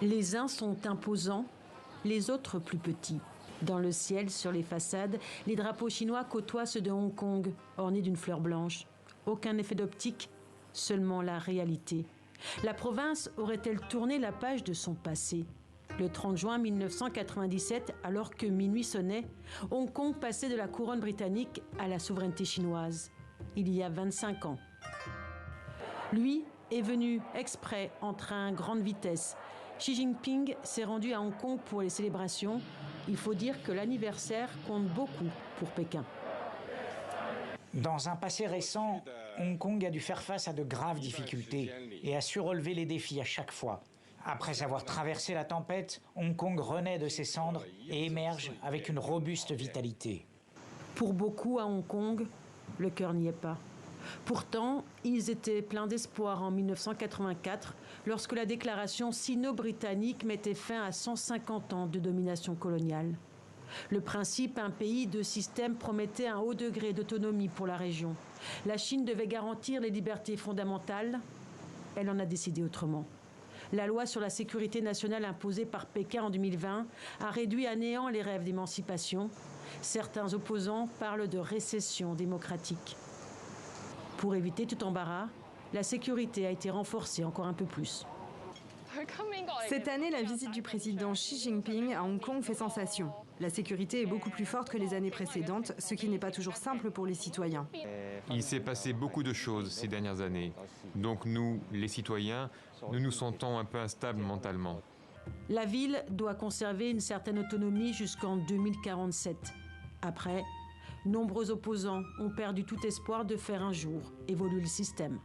Les uns sont imposants, les autres plus petits. Dans le ciel, sur les façades, les drapeaux chinois côtoient ceux de Hong Kong, ornés d'une fleur blanche. Aucun effet d'optique, seulement la réalité. La province aurait-elle tourné la page de son passé ? Le 30 juin 1997, alors que minuit sonnait, Hong Kong passait de la couronne britannique à la souveraineté chinoise. Il y a 25 ans. Lui est venu exprès en train grande vitesse. Xi Jinping s'est rendu à Hong Kong pour les célébrations. Il faut dire que l'anniversaire compte beaucoup pour Pékin. Dans un passé récent, Hong Kong a dû faire face à de graves difficultés et a su relever les défis à chaque fois. Après avoir traversé la tempête, Hong Kong renaît de ses cendres et émerge avec une robuste vitalité. Pour beaucoup à Hong Kong, le cœur n'y est pas. Pourtant, ils étaient pleins d'espoir en 1984, lorsque la déclaration sino-britannique mettait fin à 150 ans de domination coloniale. Le principe un pays, deux systèmes promettait un haut degré d'autonomie pour la région. La Chine devait garantir les libertés fondamentales. Elle en a décidé autrement. La loi sur la sécurité nationale imposée par Pékin en 2020 a réduit à néant les rêves d'émancipation. Certains opposants parlent de récession démocratique. Pour éviter tout embarras, la sécurité a été renforcée encore un peu plus. Cette année, la visite du président Xi Jinping à Hong Kong fait sensation. La sécurité est beaucoup plus forte que les années précédentes, ce qui n'est pas toujours simple pour les citoyens. Il s'est passé beaucoup de choses ces dernières années. Donc nous, les citoyens, nous nous sentons un peu instables mentalement. La ville doit conserver une certaine autonomie jusqu'en 2047. Après, nombreux opposants ont perdu tout espoir de faire un jour évoluer le système.